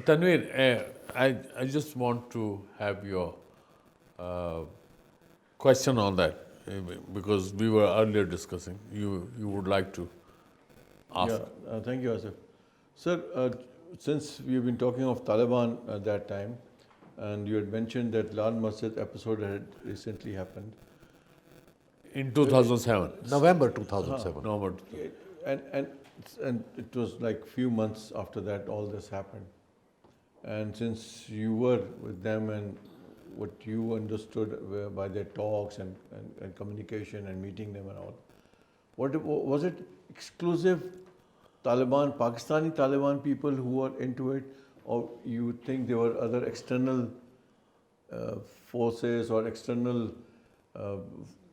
Tanvir, I just want to have your uh, question on that because we were earlier discussing. You would like to ask. Thank you, Asif. Sir, since we've been talking of Taliban at that time, and you had mentioned that Lal Masjid episode had recently happened, In 2007. November 2007. November. and it was like few months after that all this happened. And since you were with them and what you understood by their talks and communication and meeting them and all, what was it exclusive Taliban, Pakistani Taliban people who were into it, or you think there were other external forces or external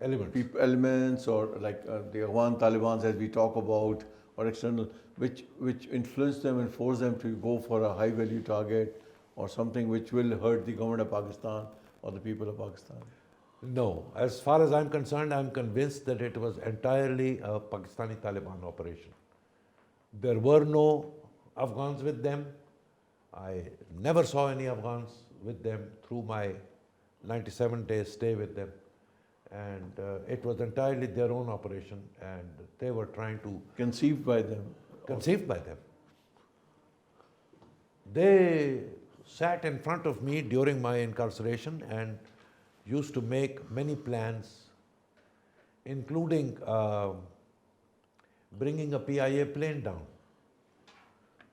elements, or like the Afghan Taliban as we talk about, or external, which influence them and force them to go for a high value target or something which will hurt the government of Pakistan or the people of Pakistan? No, as far as I'm concerned, I'm convinced that it was entirely a Pakistani Taliban operation. There were no Afghans with them. I never saw any Afghans with them through my 97 days stay with them. And it was entirely their own operation, and they were trying to... Conceived by them? Conceived by them. They sat in front of me during my incarceration and used to make many plans, including bringing a PIA plane down.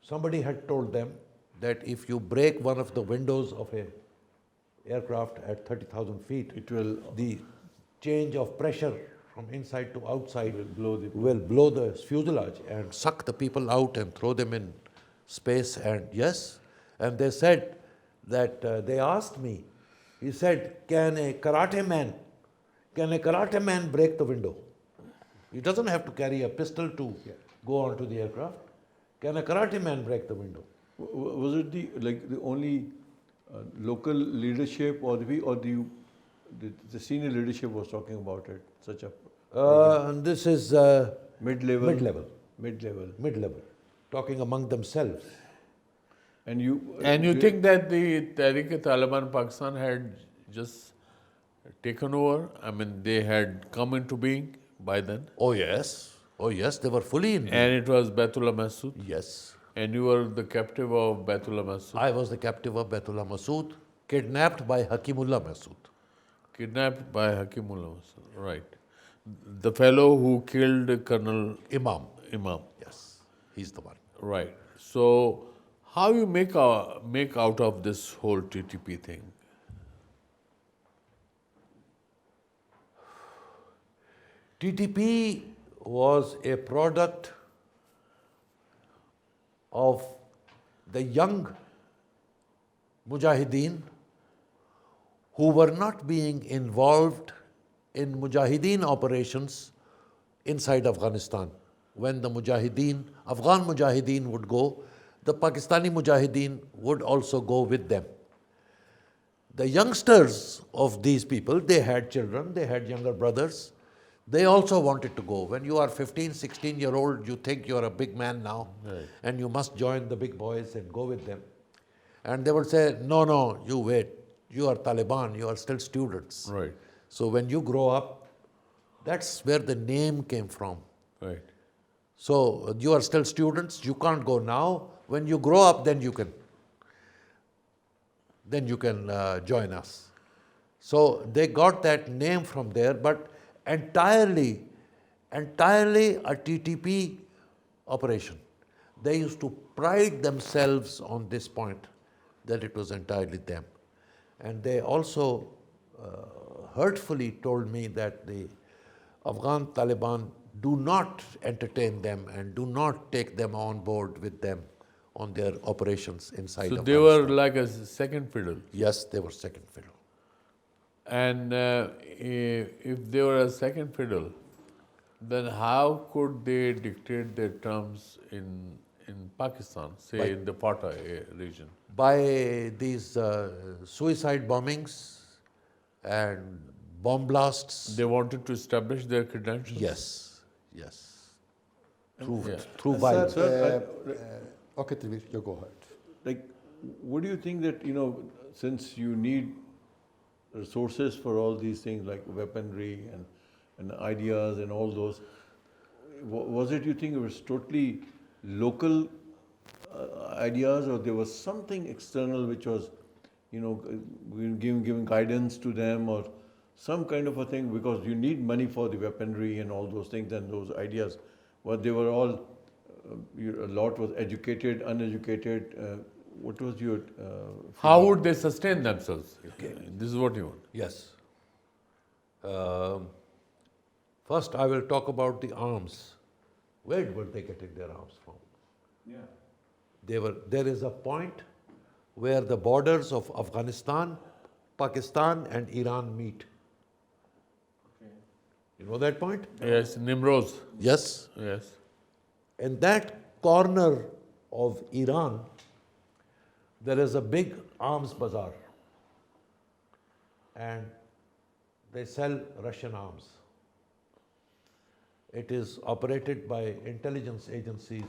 Somebody had told them that if you break one of the windows of an aircraft at 30,000 feet, It will the change of pressure from inside to outside will blow the blow the fuselage and suck the people out and throw them in space. And yes, and they said that they asked me, he said, can a karate man break the window? He doesn't have to carry a pistol to go onto the aircraft. Can a karate man break the window? Was it the only local leadership, or the senior leadership was talking about it? Such a This is mid-level. Mid-level, talking among themselves. And you think that the Tehreek-e-Taliban Pakistan had just taken over? I mean, they had come into being by then? Oh yes, they were fully in. And it was Baitullah Masood? Yes. And you were the captive of Baitullah Masood? I was the captive of Baitullah Masood, kidnapped by Hakimullah Masood. Kidnapped by Hakimullah Masood, right. The fellow who killed Colonel Imam. Yes, he's the one. Right. So, how you make out of this whole TTP thing? TTP was a product of the young Mujahideen who were not being involved in Mujahideen operations inside Afghanistan. When the Afghan Mujahideen would go, the Pakistani Mujahideen would also go with them. The youngsters of these people, they had children, they had younger brothers, they also wanted to go. When you are 15, 16-year-old, you think you're a big man now, and you must join the big boys and go with them. And they would say, no, you wait. You are Taliban, you are still students. Right. So when you grow up, that's where the name came from. Right. So you are still students, you can't go now. When you grow up, then you can join us. So they got that name from there, but entirely a TTP operation. They used to pride themselves on this point, that it was entirely them. And they also hurtfully told me that the Afghan Taliban do not entertain them and do not take them on board with them on their operations inside So Afghanistan. they were like a second fiddle? Yes, they were second fiddle. And if they were a second fiddle, then how could they dictate their terms in Pakistan, say in the FATA region? By these suicide bombings and bomb blasts. They wanted to establish their credentials? Yes. Through violence. Okay, Tanvir, you go ahead. Like what do you think that, since you need resources for all these things like weaponry and ideas and all those, was it, you think it was totally local ideas, or there was something external which was, giving guidance to them, or some kind of a thing, because you need money for the weaponry and all those things and those ideas, but they were all, a lot was educated, uneducated. What was your... How would they sustain themselves? This is what you want. Yes. First, I will talk about the arms. Where were they getting their arms from? Yeah. There is a point where the borders of Afghanistan, Pakistan, and Iran meet. Okay. You know that point? Yes, Nimroz. Yes. Yes. In that corner of Iran, there is a big arms bazaar. And they sell Russian arms. It is operated by intelligence agencies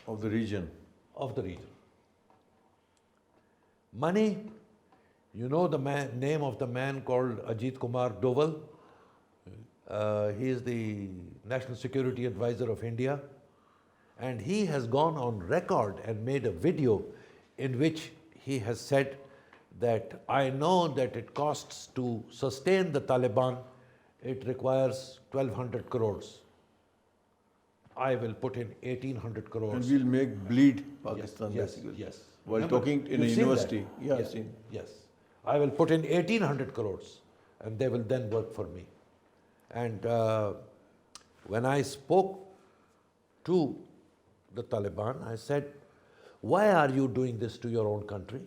Of the region. of the region. Money, you know the name of the man called Ajit Kumar Doval. He is the National Security Advisor of India. And he has gone on record and made a video in which he has said that I know that it costs to sustain the Taliban, it requires 1,200 crores. I will put in 1,800 crores. And we'll make bleed Pakistan, Yes, basically. yes. While Remember, talking in a you've seen university. that? Yeah, I've seen. Yes. I will put in 1,800 crores and they will then work for me. And when I spoke to the Taliban, I said, why are you doing this to your own country?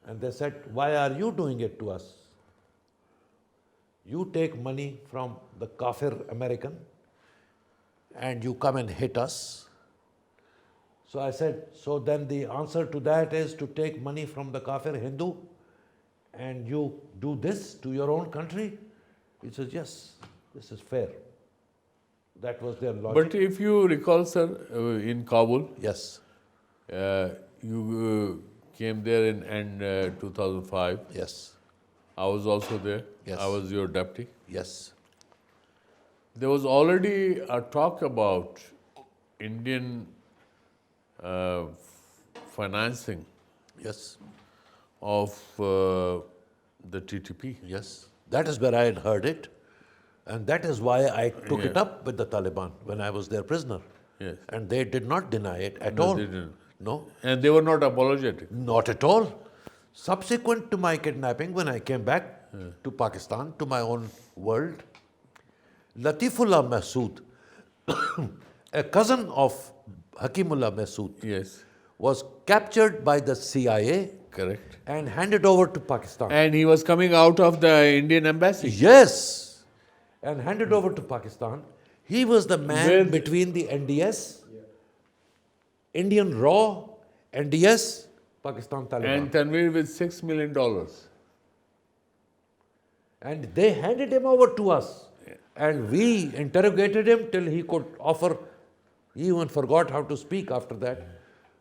And they said, why are you doing it to us? You take money from the kafir American and you come and hit us. So I said, so then the answer to that is to take money from the kafir Hindu and you do this to your own country? He says, yes, this is fair. That was their logic. But if you recall, sir, in Kabul, Yes, you came there in end 2005. yes, I was also there. Yes. I was your deputy. yes, There was already a talk about Indian financing yes, of the TTP. yes. That is where I had heard it. And that is why I took it Yeah. up with the Taliban when I was their prisoner. Yes. And they did not deny it at No, all. they didn't. No, And they were not apologetic. not at all. Subsequent to my kidnapping, when I came back to Pakistan, to my own world, Latifullah Mahsood, a cousin of Hakimullah Mahsood, Yes, was captured by the CIA correct. and handed over to Pakistan. And he was coming out of the Indian embassy. Yes, and handed over to Pakistan. He was the man With- between the NDS, Indian Raw, NDS, Pakistan Taliban. And Tanveer with $6 million. And they handed him over to us. And we interrogated him till he could offer. He even forgot how to speak after that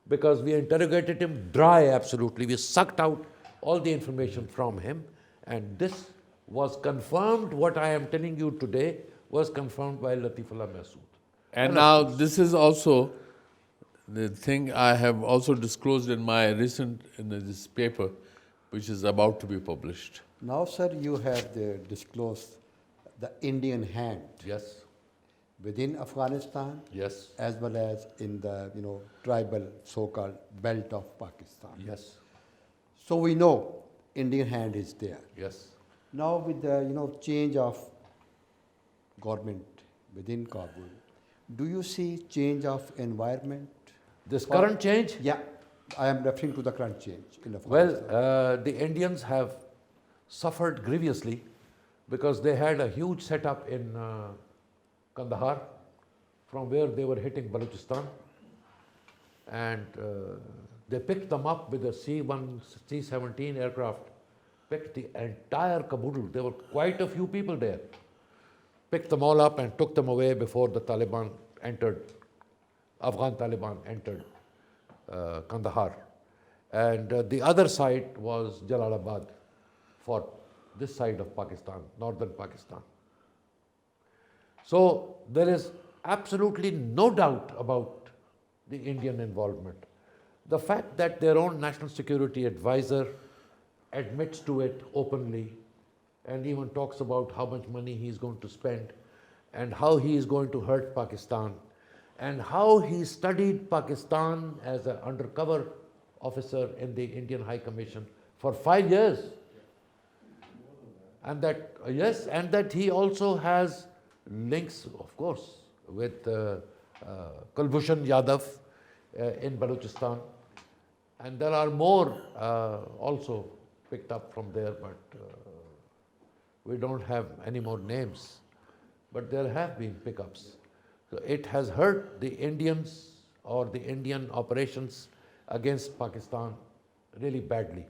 because we interrogated him dry, absolutely. We sucked out all the information from him. And this was confirmed, what I am telling you today was confirmed by Latifullah Mahsood. And now this is also the thing I have also disclosed in my recent, in this paper, which is about to be published. Now, sir, you have disclosed the Indian hand Yes, within Afghanistan yes, as well as in the tribal so-called belt of Pakistan. yes, So we know Indian hand is there. yes. Now with the change of government within Kabul, do you see change of environment? This current change? Yeah, I am referring to the current change in Well, Afghanistan. the Indians have suffered grievously because they had a huge setup in Kandahar from where they were hitting Balochistan. And they picked them up with a C-17 aircraft, picked the entire caboodle. There were quite a few people there. Picked them all up and took them away before the Taliban entered, Afghan Taliban entered Kandahar. And the other site was Jalalabad for this side of Pakistan, northern Pakistan. So there is absolutely no doubt about the Indian involvement. The fact that their own national security advisor admits to it openly and even talks about how much money he is going to spend and how he is going to hurt Pakistan and how he studied Pakistan as an undercover officer in the Indian High Commission for 5 years. And that, yes, and that he also has links, of course, with Kulbhushan Yadav in Balochistan. And there are more also picked up from there, but we don't have any more names. But there have been pickups. So it has hurt the Indians or the Indian operations against Pakistan really badly.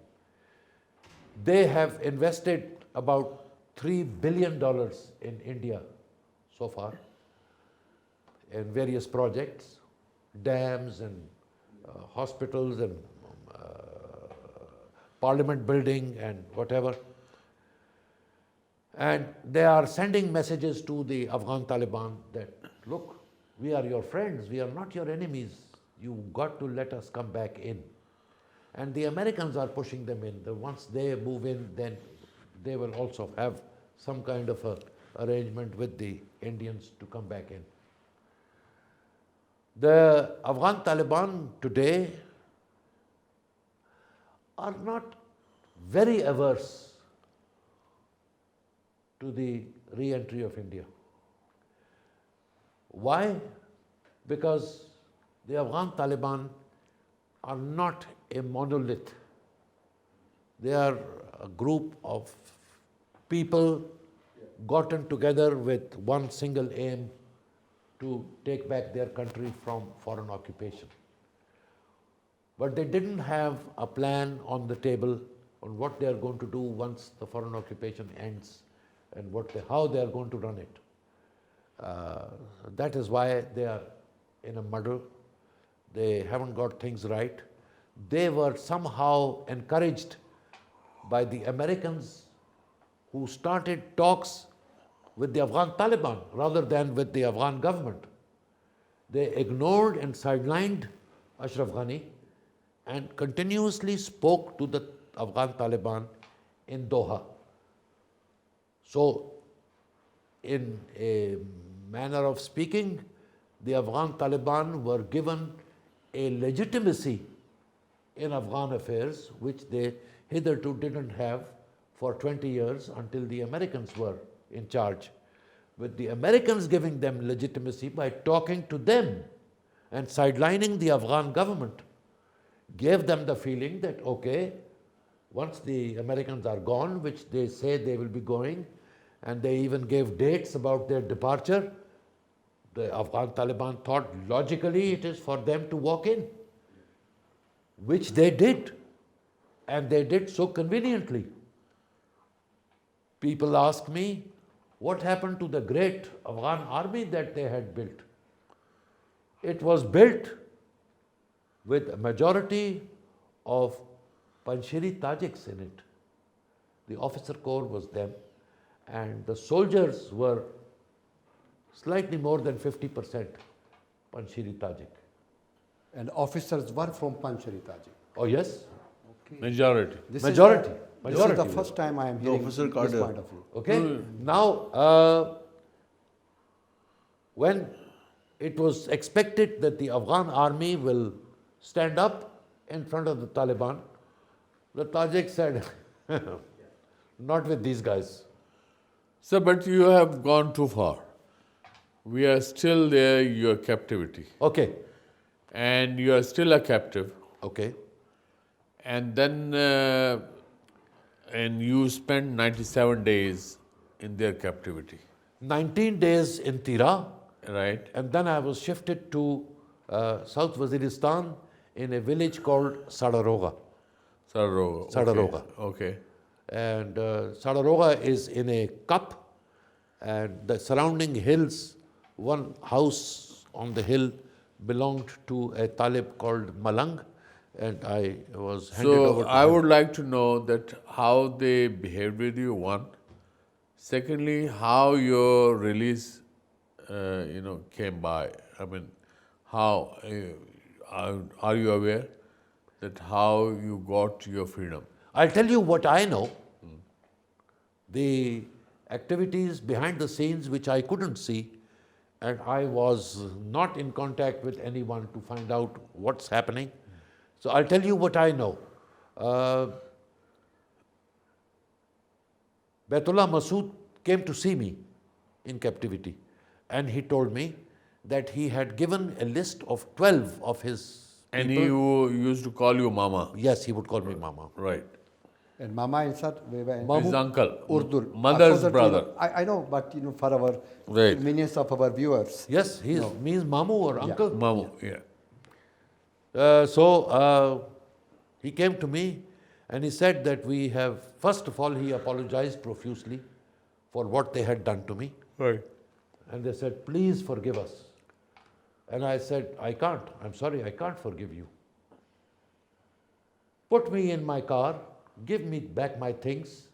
They have invested about $3 billion in India so far in various projects, dams and hospitals and parliament building and whatever. And they are sending messages to the Afghan Taliban that, look, we are your friends, we are not your enemies. You've got to let us come back in. And the Americans are pushing them in. That once they move in, then they will also have some kind of a arrangement with the Indians to come back in. The Afghan Taliban today are not very averse to the re-entry of India. Why? Because the Afghan Taliban are not a monolith. They are a group of people gotten together with one single aim to take back their country from foreign occupation. But they didn't have a plan on the table on what they are going to do once the foreign occupation ends and how they are going to run it. That is why they are in a muddle. They haven't got things right. They were somehow encouraged by the Americans who started talks with the Afghan Taliban rather than with the Afghan government. They ignored and sidelined Ashraf Ghani and continuously spoke to the Afghan Taliban in Doha. So, in a manner of speaking, the Afghan Taliban were given a legitimacy in Afghan affairs which they hitherto didn't have for 20 years until the Americans were in charge. With the Americans giving them legitimacy by talking to them and sidelining the Afghan government, gave them the feeling that, okay, once the Americans are gone, which they say they will be going, and they even gave dates about their departure, the Afghan Taliban thought logically it is for them to walk in, which they did, and they did so conveniently. People ask me, what happened to the great Afghan army that they had built? It was built with a majority of Panjshiri Tajiks in it. The officer corps was them, and the soldiers were slightly more than 50% Panjshiri Tajik. And officers were from Panjshiri Tajik. Oh yes? Majority. This Majority. This is the first time I am hearing this officer point cadre. of view. Okay? Now, when it was expected that the Afghan army will stand up in front of the Taliban, the Tajiks said, not with these guys. So, but you have gone too far. We are still there, your captivity. Okay, And you are still a captive. okay. And then, and you spent 97 days in their captivity, 19 days in Tira, right? and then I was shifted to South Waziristan in a village called Sadaroga. Sadaroga. Sadaroga. Okay. And Sadaroga is in a cup, and the surrounding hills, one house on the hill belonged to a Talib called Malang, and I was handed over So to I him. would like to know that how they behaved with you, one. Secondly, how your release, came by. I mean, how are you aware that how you got your freedom? I'll tell you what I know. The activities behind the scenes which I couldn't see, and I was not in contact with anyone to find out what's happening. So I'll tell you what I know. Baitullah Masood came to see me in captivity, and he told me that he had given a list of 12 of his And people. he used to call you Mama, Yes, he would call me Mama. right? And Mama inside, we were His uncle, Urdu. mother's So that, brother. I know, but for our Right. convenience of our viewers. Yes, he means Mamu or uncle. Mamu, yeah. So he came to me and he said that we have, first of all, he apologized profusely for what they had done to me. Right. And they said, please forgive us. And I said, I can't. I'm sorry, I can't forgive you. Put me in my car, give me back my things,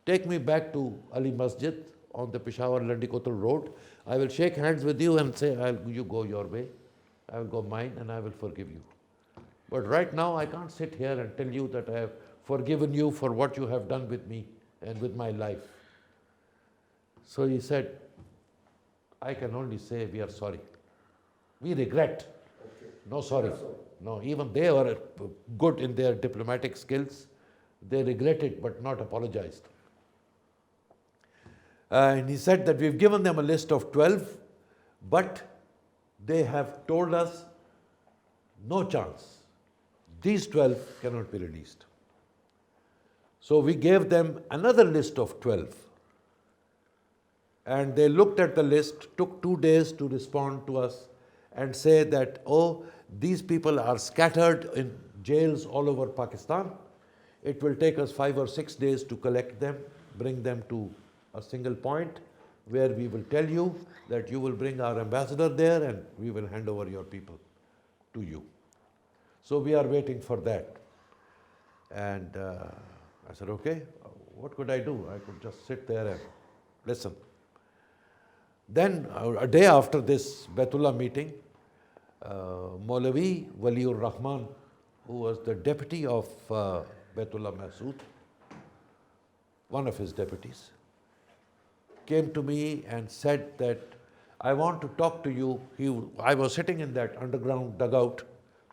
take me back to Ali Masjid on the Peshawar Landikotal Road. I will shake hands with you and say, you go your way, I will go mine, and I will forgive you. But right now, I can't sit here and tell you that I have forgiven you for what you have done with me and with my life. So he said, I can only say we are sorry. We regret. No sorry. No, even they were good in their diplomatic skills. They regretted but not apologized. And he said that we've given them a list of 12, but they have told us no chance. These 12 cannot be released. So we gave them another list of 12. And they looked at the list, took 2 days to respond to us and say that, oh, these people are scattered in jails all over Pakistan. It will take us 5 or 6 days to collect them, bring them to a single point where we will tell you that you will bring our ambassador there and we will hand over your people to you. So we are waiting for that. And I said, okay, what could I do? I could just sit there and listen. Then a day after this Baitullah meeting, Maulavi Waliur Rahman, who was the deputy of Baitullah Masood, one of his deputies, came to me and said that I want to talk to you. I was sitting in that underground dugout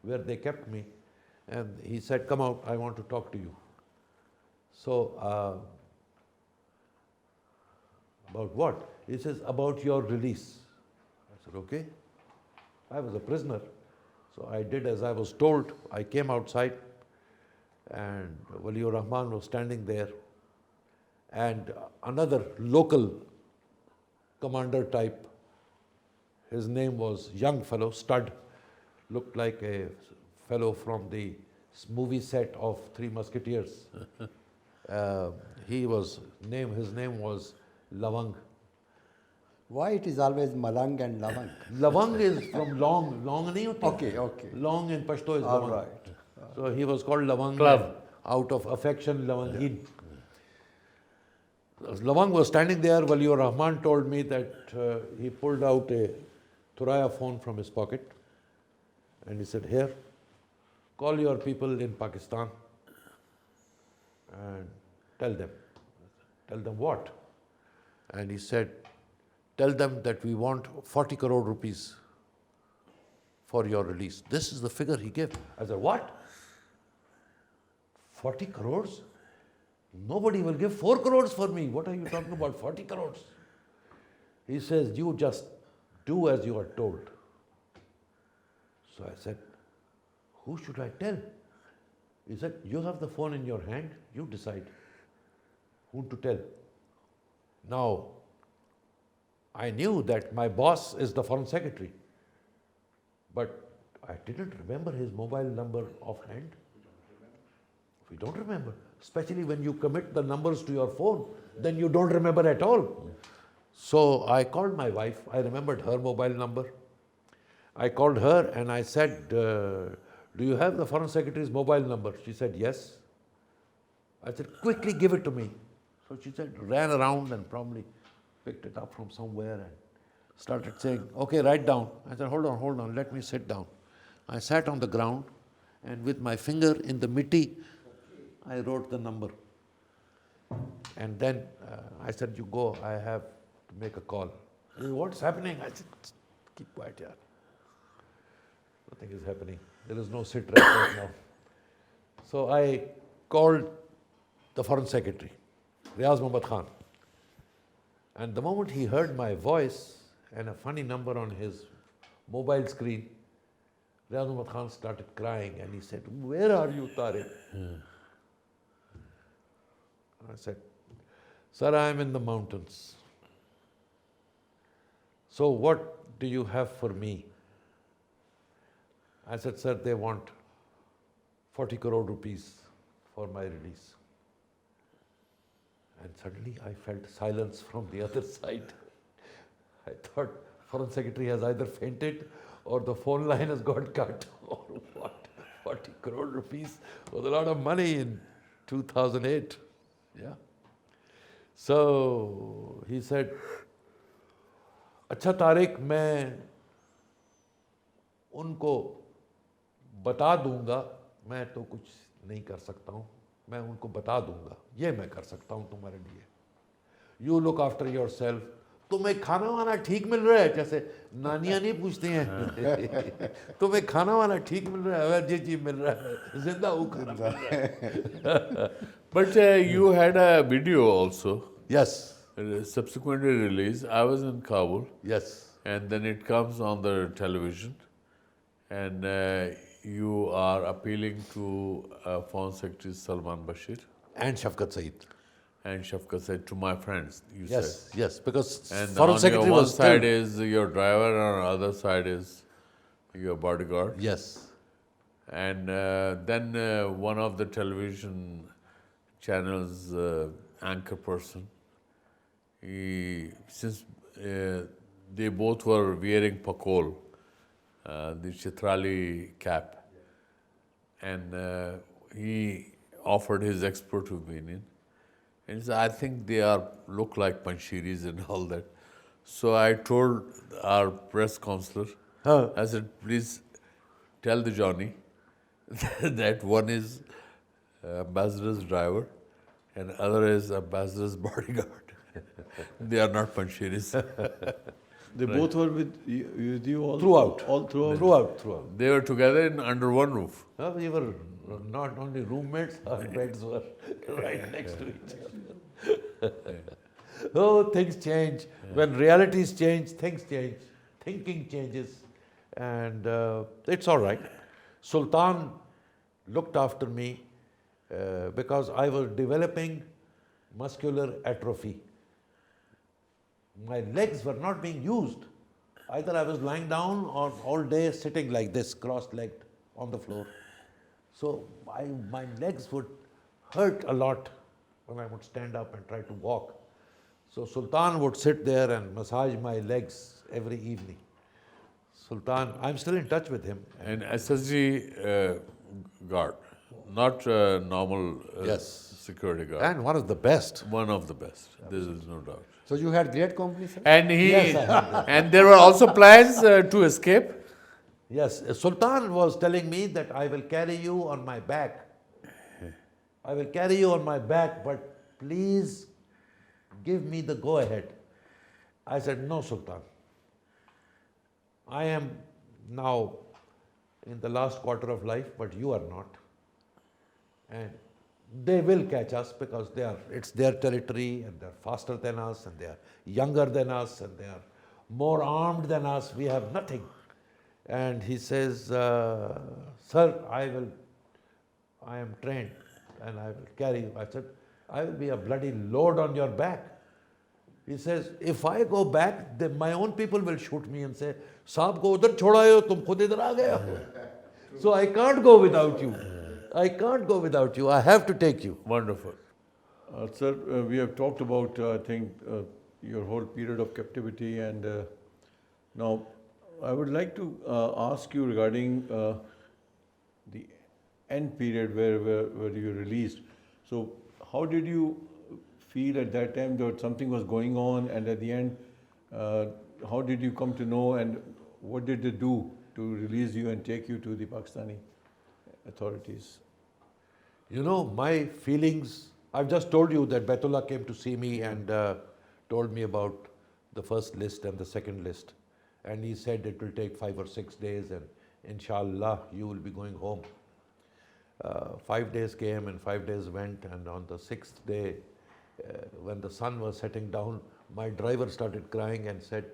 where they kept me, and he said, come out, I want to talk to you. So, about what? He says, about your release. I said, okay. I was a prisoner, so I did as I was told. I came outside, and Waliur Rahman was standing there, and another local commander type, his name was young fellow, stud, looked like a fellow from the movie set of Three Musketeers. His name was Lavang. Why it is always Malang and Lavang? Lavang is from long nahi hoti? Okay. Long in Pashto is All Lavang. right. So he was called Lavang. Club. Out of affection, Lavangin. Lavang was standing there. Waliur Rahman told me that he pulled out a Thuraya phone from his pocket and he said, here, call your people in Pakistan and tell them. Tell them what? And he said, tell them that we want 40 crore rupees for your release. This is the figure he gave. I said, what? 40 crores? Nobody will give 4 crores for me. What are you talking about, 40 crores? He says, you just do as you are told. So I said, who should I tell? He said, you have the phone in your hand, you decide whom to tell. Now, I knew that my boss is the foreign secretary, but I didn't remember his mobile number offhand. We don't remember, especially when you commit the numbers to your phone, then you don't remember at all. So I called my wife, I remembered her mobile number. I called her and I said, do you have the Foreign Secretary's mobile number? She said, yes. I said, quickly give it to me. So she said, ran around and probably picked it up from somewhere and started saying, okay, write down. I said, hold on, let me sit down. I sat on the ground and with my finger in the mitti, I wrote the number. And then I said, you go, I have to make a call. He said, what's happening? I said, keep quiet, yaar. Nothing is happening. There is no sit right now. So I called the Foreign Secretary, Riaz Muhammad Khan. And the moment he heard my voice and a funny number on his mobile screen, Riaz Muhammad Khan started crying and he said, where are you, Tariq? I said, sir, I am in the mountains. So what do you have for me? I said, sir, they want 40 crore rupees for my release. And suddenly I felt silence from the other side. I thought Foreign Secretary has either fainted or the phone line has got cut or what. 40 crore rupees was a lot of money in 2008. Yeah. So he said, अच्छा तारिक मैं उनको बता दूंगा, मैं तो कुछ नहीं कर सकता हूँ, मैं उनको बता दूंगा, ये मैं कर सकता हूँ तुम्हारे लिए. You look after yourself. तुम्हें खाना वाना ठीक मिल रहा है? जैसे नानियाँ नहीं पूछती हैं तुम्हें खाना वाना ठीक मिल रहा है? जी जी मिल रहा है, जिंदा हूँ, खाना मिल रहा है. But you had a video also, Yes, subsequently released. I was in Kabul, yes, and then it comes on the television, and you are appealing to Foreign Secretary Salman Bashir and Shafqat Saeed. and Shafqat said to my friends, you Yes, yes, because said. And Foreign on Secretary your one was side killed. is your driver, and on the other side is your bodyguard. Yes, And then one of the television channels anchor person, since they both were wearing pakol, the Chitrali cap, and he offered his expert opinion. And he said, I think they look like Panchiris and all that. So I told our press counselor, I said, please tell the Johnny that one is ambassador's driver and other is ambassador's bodyguard. They are not Panchiris. They both were with you all? Throughout. All throughout? throughout. They were together under one roof. We were not only roommates, our beds were right next to each other. Oh, things change. When realities change, things change. Thinking changes. And it's all right. Sultan looked after me because I was developing muscular atrophy. My legs were not being used. Either I was lying down or all day sitting like this, cross-legged on the floor. So my legs would hurt a lot when I would stand up and try to walk. So Sultan would sit there and massage my legs every evening. Sultan, I'm still in touch with him. And SSG guard, not normal Yes. security guard. And one of the best. One of the best. There is no doubt. So you had great company, sir? And he, Yes, I had and there were also plans to escape. Yes, Sultan was telling me that I will carry you on my back. I will carry you on my back, but please give me the go-ahead. I said, no, Sultan. I am now in the last quarter of life, but you are not. And they will catch us because it's their territory and they're faster than us and they are younger than us and they are more armed than us. We have nothing. And he says, sir, I am trained and I will carry you. I said, I will be a bloody load on your back. He says, if I go back, then my own people will shoot me and say, Saab ko udhar choda hai ho, tum khud idhar aa gaya ho. So I can't go without you. I can't go without you. I have to take you. Wonderful. Sir, we have talked about, I think, your whole period of captivity, and now I would like to ask you regarding the end period where you released. So how did you feel at that time that something was going on, and at the end, how did you come to know, and what did they do to release you and take you to the Pakistani authorities? You know, my feelings, I've just told you that Baitullah came to see me and told me about the first list and the second list. And he said it will take 5 or 6 days and inshallah you will be going home. 5 days came and 5 days went, and on the 6th day, when the sun was setting down, my driver started crying and said,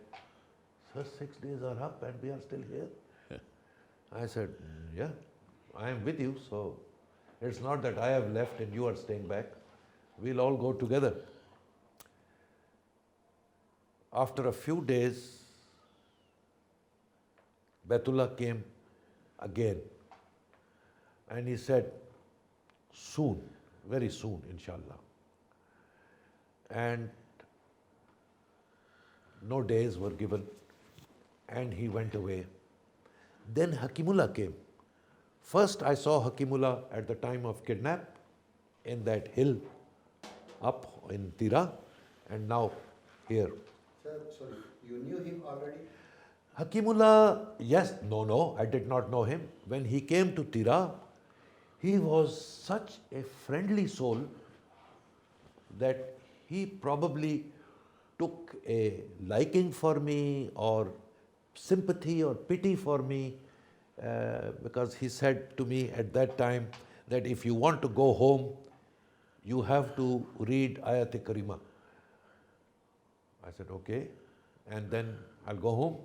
"Sir, 6 days are up and we are still here." I said, "Yeah, I am with you, so it's not that I have left and you are staying back. We'll all go together." After a few days, Baitullah came again and he said, "Soon, very soon, inshallah." And no days were given and he went away. Then Hakimullah came. First I saw Hakimullah at the time of kidnap in that hill up in Tira, and now here. Sir, sorry, you knew him already? Hakimullah, yes, no, I did not know him. When he came to Tira, he was such a friendly soul that he probably took a liking for me or sympathy or pity for me, because he said to me at that time that if you want to go home, you have to read Ayat-e-Karima. I said, okay, and then I'll go home.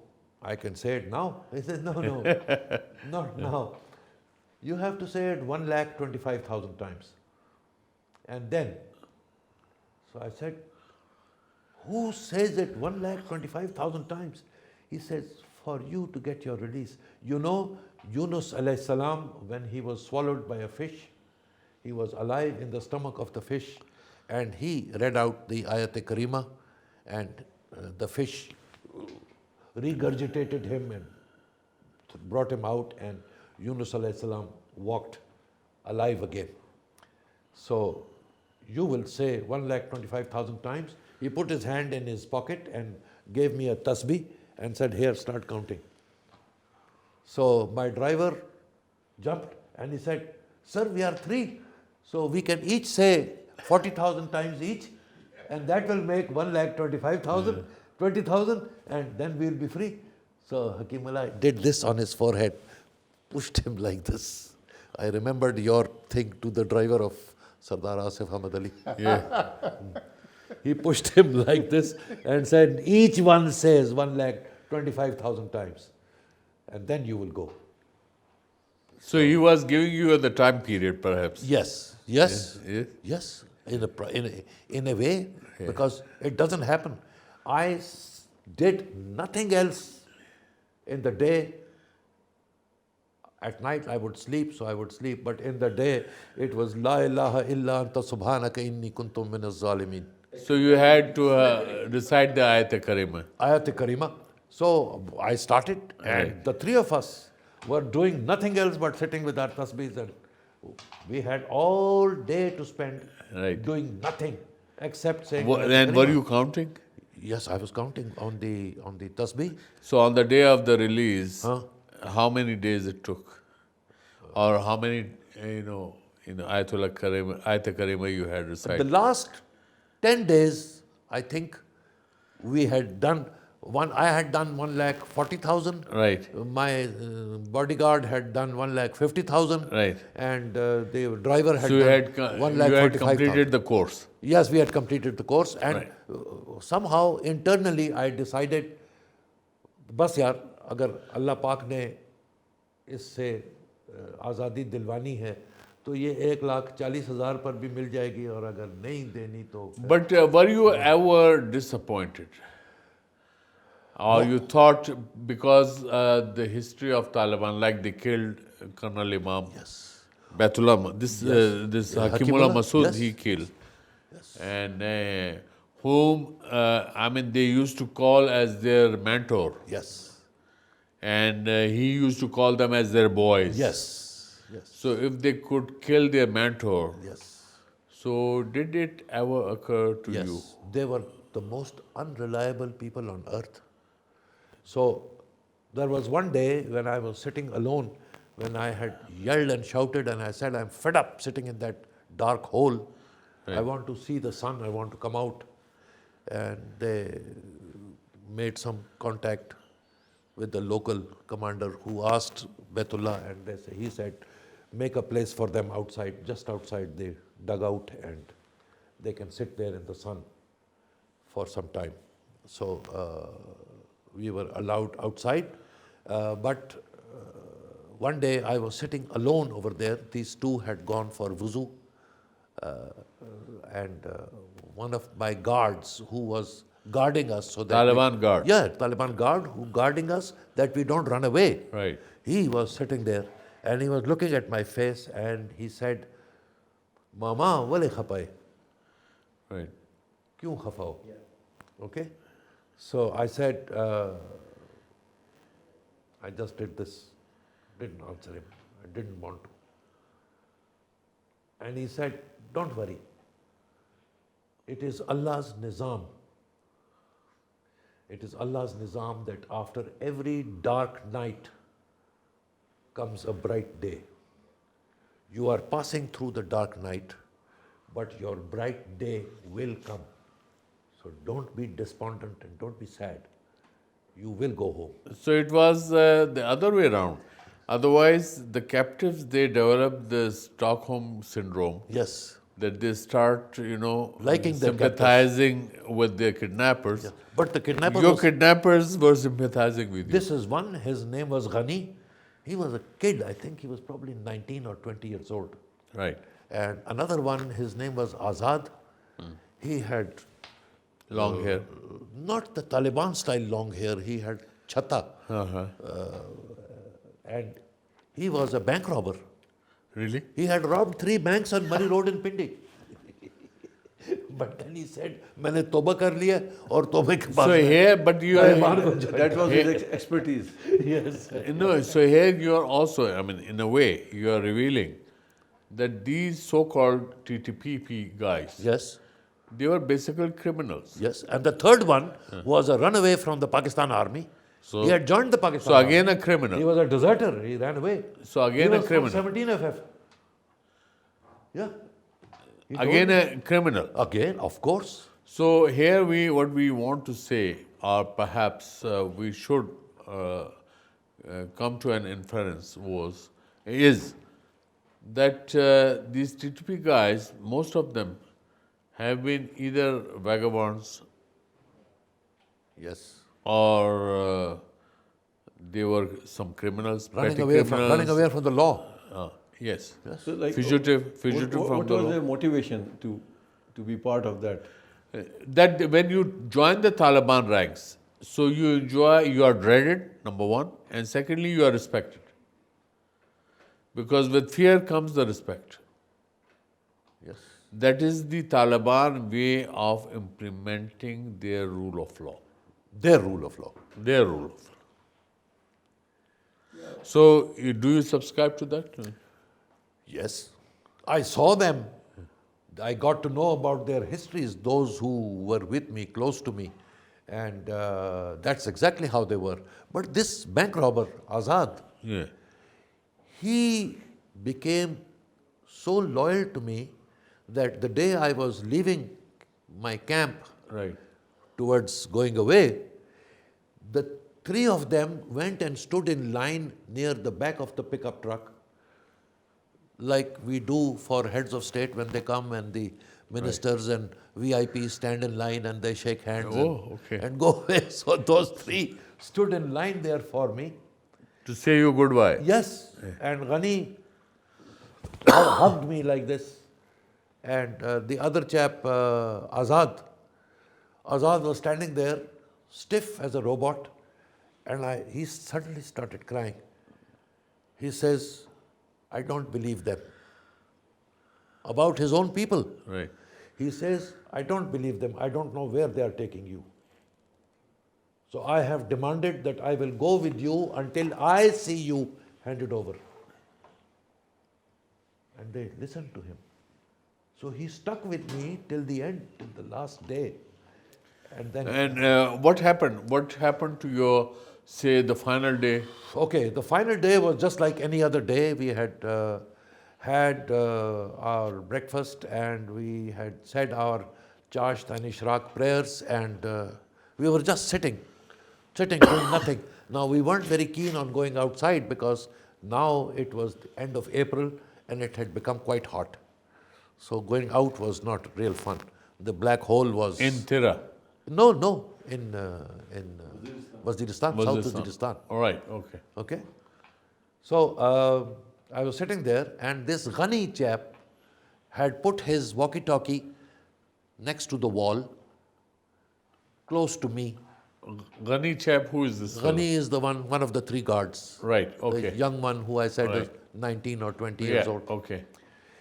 I can say it now. He said, no, not now. You have to say it 1,25,000 times. And then, so I said, who says it 1,25,000 times? He says, for you to get your release. You know, Yunus alayhi salam, when he was swallowed by a fish, he was alive in the stomach of the fish, and he read out the Ayat-e-Karima, and the fish regurgitated him and brought him out, and Yunus alayhi salam walked alive again. So you will say 1,25,000 times. He put his hand in his pocket and gave me a tasbih and said, here, start counting. So my driver jumped and he said, sir, we are 3. So we can each say 40,000 times each, and that will make 1,25,000, 20,000, and then we'll be free. So Hakimullah did this on his forehead, pushed him like this. I remembered your thing to the driver of Sardar Asif Ahmad Ali. Yeah. He pushed him like this and said, each one says 1,25,000 times, and then you will go. So he was giving you the time period, perhaps. Yes, in a way, because it doesn't happen. I did nothing else in the day. At night I would sleep, so I would sleep, but in the day it was La ilaha illa anta subhanaka inni kuntum minaz zalimin. So you had to recite the Ayat-e-Karima. Ayat-e-Karima. So I started, and Right. the 3 of us were doing nothing else but sitting with our tasbihs, and we had all day to spend Right. doing nothing except saying. Then were you counting? Yes, I was counting on the tasbih. So on the day of the release, Huh? how many days it took? Or how many, Ayat-e-Karima you had The recited? last 10 days, I think we had done I had done 1,40,000. Right. My bodyguard had done 1,50,000. Right. And the driver had So you done had, you had 1,45,000. completed the course. Yes, we had completed the course, and Right. somehow internally I decided, बस यार अगर अल्लाह पाक ने इससे आज़ादी दिलवानी है तो ये 1,40,000 पर भी मिल जाएगी, और अगर नहीं देनी तो But were you ever disappointed? Or you thought, because the history of Taliban, like they killed Colonel Imam, yes, Baitullah, this Yeah, Hakimullah Hakimullah, Masood, yes. he killed. And whom, they used to call as their mentor. yes, and he used to call them as their boys. Yes, yes, So if they could kill their mentor, yes, so did it ever occur to yes. you? They were the most unreliable people on earth. So there was one day when I was sitting alone, when I had yelled and shouted, and I said, I'm fed up sitting in that dark hole. I Right. want to see the sun, I want to come out. And they made some contact with the local commander who asked Betullah, and he said, make a place for them outside, just outside the dugout, and they can sit there in the sun for some time. So we were allowed outside, but one day I was sitting alone over there. These two had gone for wuzu, and one of my guards who was guarding us, so that Taliban guard. yeah, Taliban guard who guarding us that we don't run away. Right. He was sitting there and he was looking at my face and he said, "Mama, wale khapai? Right. Kyun khafao?" Okay. So I said, I just did this, didn't answer him. I didn't want to. And he said, don't worry. It is Allah's nizam. It is Allah's nizam that after every dark night comes a bright day. You are passing through the dark night, but your bright day will come. So don't be despondent and don't be sad. You will go home. So it was the other way around. Otherwise, the captives, they develop the Stockholm syndrome, Yes. that they start, Liking their sympathizing with their kidnappers. But the kidnapper Your was, kidnappers were sympathizing with you. this is one, his name was Ghani. He was a kid, I think he was probably 19 or 20 years old. Right. And another one, his name was Azad. He had Long hair. not the Taliban style long hair, he had chata. Uh-huh. And he was a bank robber. Really? He had robbed 3 banks on Murray Road in Pindi. But then he said, मैंने तौबा कर लिया और तौबे के बाद So here, but you That was his expertise. yes. so here you are also, in a way, you are revealing that these so-called TTP guys, Yes. they were basically criminals. Yes. And the third one was a runaway from the Pakistan army. So- he had joined the Pakistan So army. again a He criminal. was a deserter. He ran away. So again he a was criminal. From 17 FF. Yeah. He told Again me. a criminal. Again, of course. So here what we want to say, or perhaps we should come to an inference is that these TTP guys, most of them have been either vagabonds Yes. or they were some criminals, Running petty away, criminals. from the law. Yes. So like, Fugitive what, from what the was law. their motivation to be part of that? That when you join the Taliban ranks, so you are dreaded, number one, and secondly, you are respected. Because with fear comes the respect. Yes. That is the Taliban way of implementing their rule of law. Their rule of law. Their rule of law. So, do you subscribe to that? Yes. I saw them. I got to know about their histories, those who were with me, close to me. And that's exactly how they were. But this bank robber, Azad, Yeah. he became so loyal to me that the day I was leaving my camp Right. towards going away, the 3 of them went and stood in line near the back of the pickup truck, like we do for heads of state when they come and the ministers and VIPs stand in line and they shake hands Oh, okay. and go away. So those 3 stood in line there for me. To say you goodbye. Yes, and Ghani hugged me like this. And the other chap, Azad was standing there, stiff as a robot, and he suddenly started crying. He says, I don't believe them. About his own people. Right. He says, I don't believe them. I don't know where they are taking you. So I have demanded that I will go with you until I see you hand it over. And they listened to him. So he stuck with me till the end, till the last day. And then, And what happened? What happened to your, say, the final day? okay, the final day was just like any other day. We had had our breakfast and we had said our Chasht and Ishraq prayers, and we were just sitting, doing nothing. Now we weren't very keen on going outside because now it was the end of April and it had become quite hot. So going out was not real fun. The black hole was In Tira? no, in Waziristan, South Waziristan. Waziristan. All right, okay. Okay. So I was sitting there, and this Ghani chap had put his walkie-talkie next to the wall, close to me. Ghani chap, who is this? fellow? Ghani is the one of the three guards. Right, The okay. young one who I said is Right. 19 or 20 Yeah, years old. okay.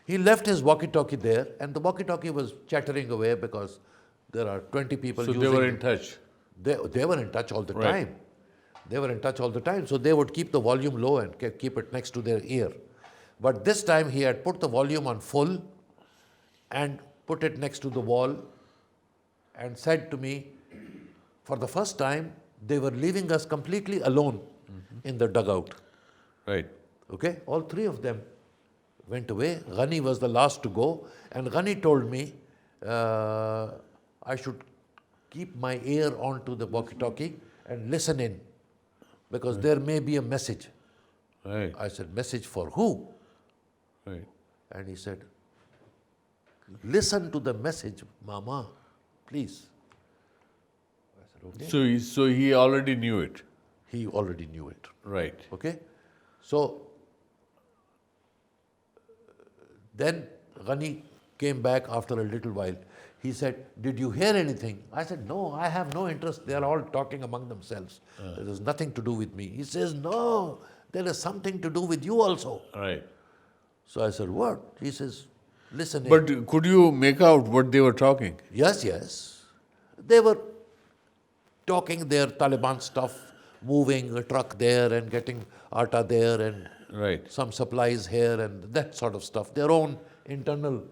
He left his walkie-talkie there, and the walkie-talkie was chattering away because there are 20 people So using they were it. in touch. They were in touch all the Right. time. They were in touch all the time. So they would keep the volume low and keep it next to their ear. But this time he had put the volume on full and put it next to the wall and said to me, for the first time, they were leaving us completely alone in the dugout. Right. Okay? All three of them went away. Ghani was the last to go. And Ghani told me I should keep my ear onto the walkie-talkie and listen in because there may be a message. Right, I said, message for who? right. And he said, listen to the message, Mama, please. I said, okay. So he already knew it. He already knew it. Right. Okay? So then Ghani came back after a little while. He said, did you hear anything? I said, no, I have no interest. They are all talking among themselves. There is nothing to do with me. He says, no, there is something to do with you also. Right. So I said, what? He says, listen in. But could you make out what they were talking? Yes, yes. They were talking their Taliban stuff, moving a truck there and getting atta there and Right. some supplies here and that sort of stuff, their own internal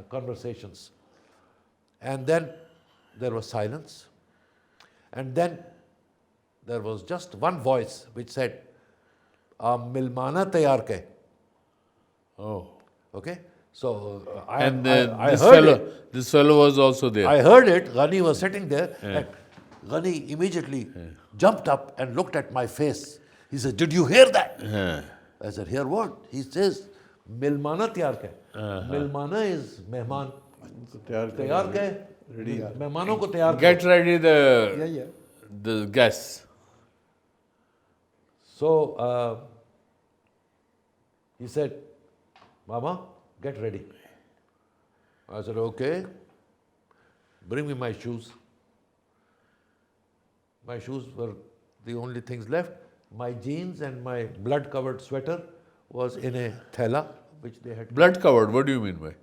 conversations. And then there was silence. And then there was just one voice which said, Milmana tayar ke. Oh. Okay? So And I this heard fellow, it. this fellow was also there. I heard it. Ghani was sitting there. And Ghani immediately jumped up and looked at my face. He said, did you hear that? Yeah. I said, hear what? He says, Milmana tayar ke. Milmana is mehman. Tayar ke? Mehmanon ko tayar kar. Get ready Yeah, yeah. the guests. So he said, Mama, get ready. I said, okay. Bring me my shoes. My shoes were the only things left. My jeans and my blood-covered sweater was in a thela, which they had. Blood covered, what do you mean by?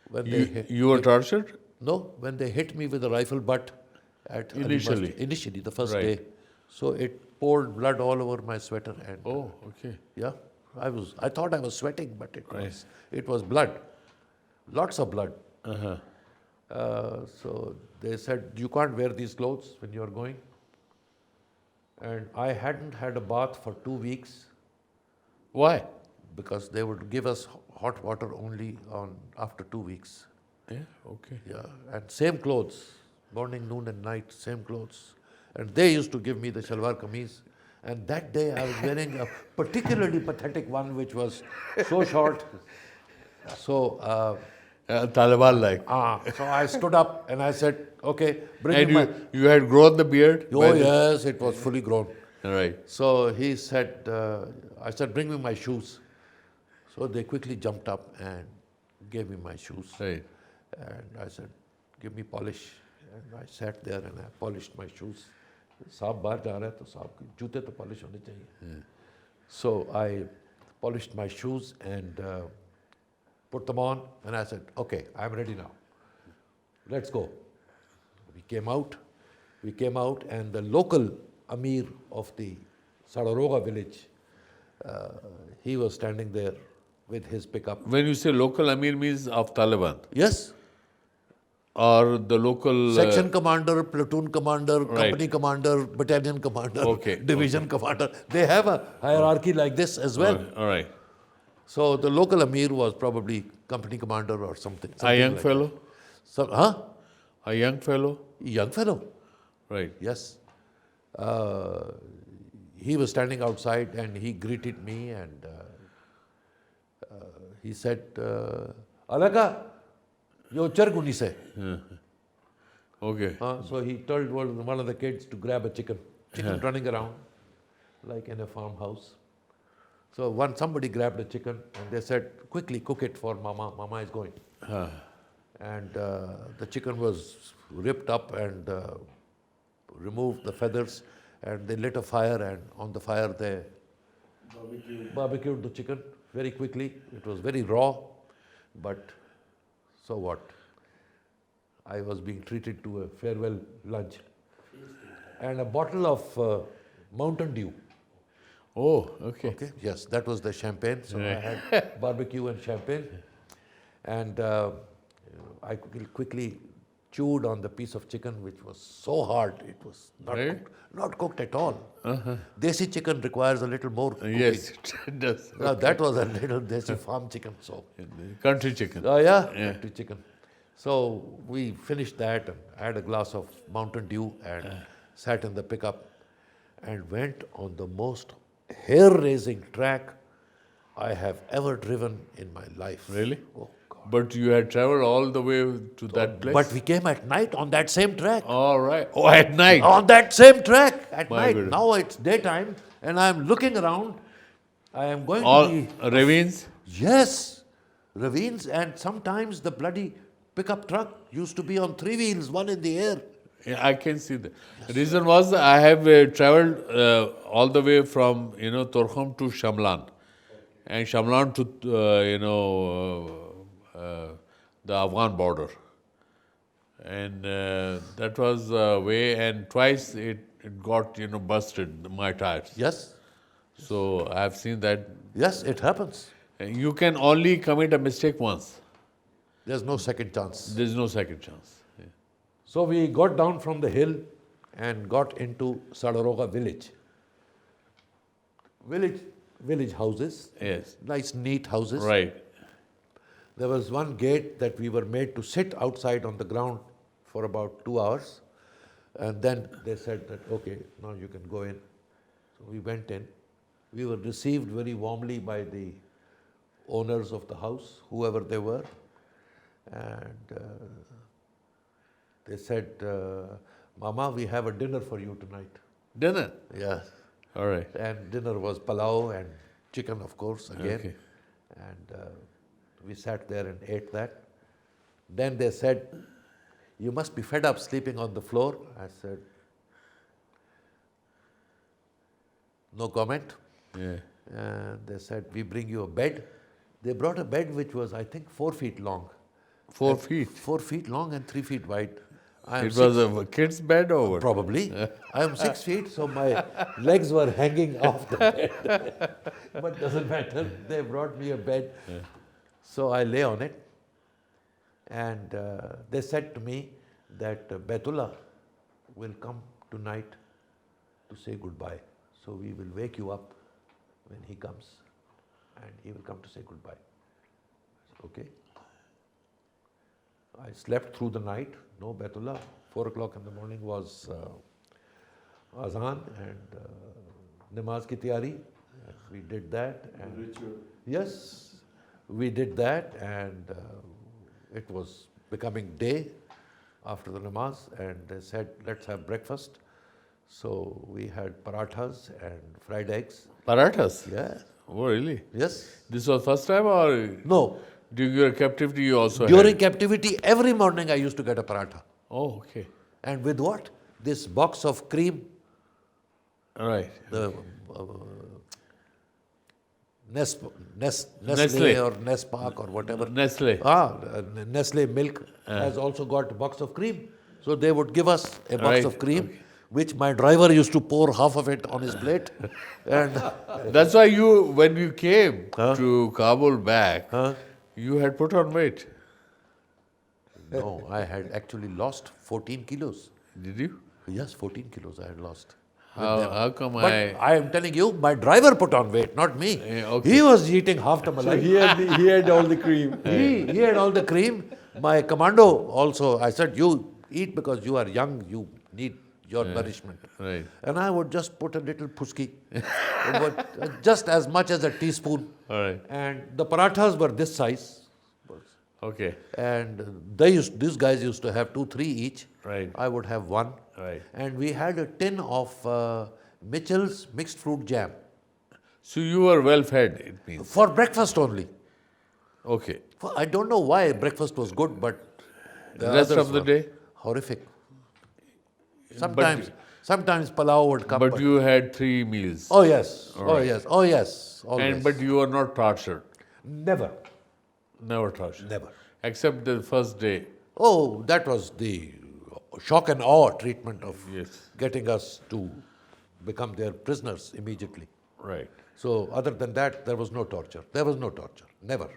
When they hit, You were tortured? no, when they hit me with a rifle butt at Ali Initially. Masjid. Initially, the first Right. day. So it poured blood all over my sweater and Oh, okay. yeah, I thought I was sweating, but it was blood, lots of blood. So they said, you can't wear these clothes when you're going. And I hadn't had a bath for 2 weeks Why? because they would give us hot water only after 2 weeks. Yeah, okay. Yeah, and same clothes, morning, noon, and night, same clothes. And they used to give me the shalwar kameez. And that day I was wearing a particularly pathetic one, which was so short. So, Taliban like. so I stood up and I said, okay, bring And me my. you had grown the beard? Oh, yes, it was fully grown. Right. So he said, I said, bring me my shoes. So they quickly jumped up and gave me my shoes. Right. And I said, give me polish. And I sat there and I polished my shoes. साहब बाहर जा रहा है तो साहब के जूते तो polish होने चाहिए. So I polished my shoes and put them on and I said, okay, I'm ready now. Let's go. We came out We came out, and the local Amir of the Sadaroga village, he was standing there with his pickup. When you say local Amir means of Taliban Yes, or the local section commander, platoon commander, Right. company commander, battalion commander, Okay, division commander. They have a hierarchy like this as well. All right. So the local Amir was probably company commander or something. A something young like fellow? that. So, huh? A young fellow? Young fellow. Right. Yes. He was standing outside and he greeted me and he said, Alaka, yo charguni se. Okay. So he told one of the kids to grab a chicken. Chicken running around like in a farmhouse. So somebody grabbed a chicken and they said, quickly cook it for Mama. Mama is going. And the chicken was ripped up and removed the feathers, and they lit a fire, and on the fire they barbecued the chicken very quickly. It was very raw, but so what? I was being treated to a farewell lunch. And a bottle of Mountain Dew. Oh, okay. Okay, yes, that was the champagne. So I had barbecue and champagne. And I quickly chewed on the piece of chicken, which was so hard. It was Right. not cooked at all. Desi chicken requires a little more cooking. Yes, it does. Now, that was a little desi farm chicken. So, Country chicken. oh yeah, Yeah. country chicken. So we finished that and had a glass of Mountain Dew and sat in the pickup and went on the most hair-raising track I have ever driven in my life. Really? Oh, God. But you had traveled all the way to that place? But we came at night on that same track. All right. Oh, at night. On that same track at My night. goodness. Now it's daytime and I'm looking around. I am going All to be... ravines? Yes, ravines, and sometimes the bloody pickup truck used to be on 3 wheels, one in the air. Yeah, I can see that. The reason was I have traveled all the way from, Torkham to Shamlan. And Shamlan to, the Afghan border. And that was way, and twice it got, busted, my tires. Yes, So I have seen that. yes, it happens. You can only commit a mistake once. There's no second chance. There's no second chance. Yeah. So we got down from the hill and got into Sadaroga village. Village houses, Yes. nice neat houses. Right. There was one gate that we were made to sit outside on the ground for about 2 hours. And then they said that, okay, now you can go in. So we went in. We were received very warmly by the owners of the house, whoever they were. And they said, Mama, we have a dinner for you tonight. Dinner. Yes. All right. And dinner was palau and chicken, of course, again. Okay. And we sat there and ate that. Then they said, you must be fed up sleeping on the floor. I said, no comment. Yeah. And they said, we bring you a bed. They brought a bed which was, I think, 4 feet long. 4 feet. 4 feet long and 3 feet wide. I am It was a kid's bed or what? Probably. I am 6 feet, so my legs were hanging off the bed. But doesn't matter. They brought me a bed. So I lay on it. And they said to me that Baitullah will come tonight to say goodbye. So we will wake you up when he comes. And he will come to say goodbye. I said, okay. I slept through the night, no Baitullah. 4 o'clock in the morning was Azan and Namaz ki tiyari. We did that. And yes, we did that, and it was becoming day after the namaz, and they said, let's have breakfast. So we had parathas and fried eggs. Parathas? Yeah. Oh, really? Yes. This was first time or No. during your captivity you also During had? captivity, every morning I used to get a paratha. Oh, okay. And with what? This box of cream, All right. the Nestle Nestle. or Nespark or whatever. Nestle. Nestle milk has also got a box of cream. So they would give us a box Right, of cream, which my driver used to pour half of it on his plate. And That's why you, when you came to Kabul back, you had put on weight. no, I had actually lost 14 kilos. Did you? Yes, 14 kilos I had lost. How come But I am telling you, my driver put on weight, not me. okay. He was eating half the So malai. he had all the cream. He had all the cream. My commando also, I said, you eat because you are young, you need your nourishment. Right. And I would just put a little puski, but just as much as a teaspoon. All right. And the parathas were this size. Okay. And these guys used to have 2, 3 each. Right. I would have 1. Right. And we had a tin of Mitchell's mixed fruit jam So you were well fed, it means. for breakfast only. Okay. I don't know why breakfast was good, but The rest others of the were day? horrific. Sometimes palau would come. But you had 3 meals. Oh yes, All oh right. yes, oh yes. Always. And but you were not tortured. Never, Never tortured. never. Except the first day. Oh, that was the shock and awe treatment of Yes. getting us to become their prisoners immediately. Right. So other than that, there was no torture. There was no torture. Never.